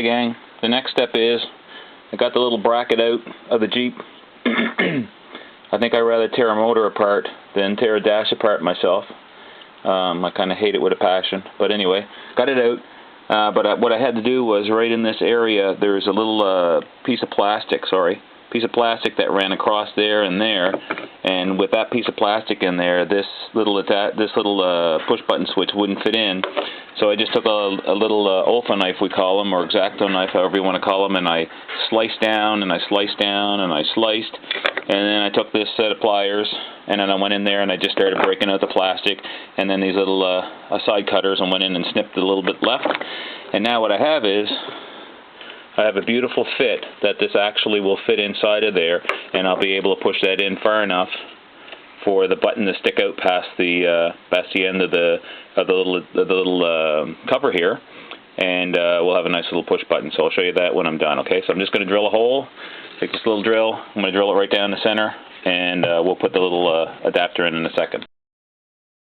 Okay, gang, the next step is I got the little bracket out of the Jeep. I think I'd rather tear a motor apart than tear a dash apart myself. I kind of hate it with a passion, but anyway, got it out. But what I had to do was, right in this area, there's a little piece of plastic that ran across there, and with that piece of plastic in there, this little push button switch wouldn't fit in. So I just took a little Olfa knife, we call them, or X-Acto knife, however you want to call them, and I sliced down and I sliced down and I sliced, and then I took this set of pliers, and then I went in there and I just started breaking out the plastic, and then these little side cutters, and went in and snipped a little bit left. And now what I have is, I have a beautiful fit that this actually will fit inside of there, and I'll be able to push that in far enough for the button to stick out past the end of the little cover here, and we'll have a nice little push button. So I'll show you that when I'm done. Okay, so I'm just going to drill a hole. Take this little drill. I'm going to drill it right down the center, and we'll put the little adapter in a second.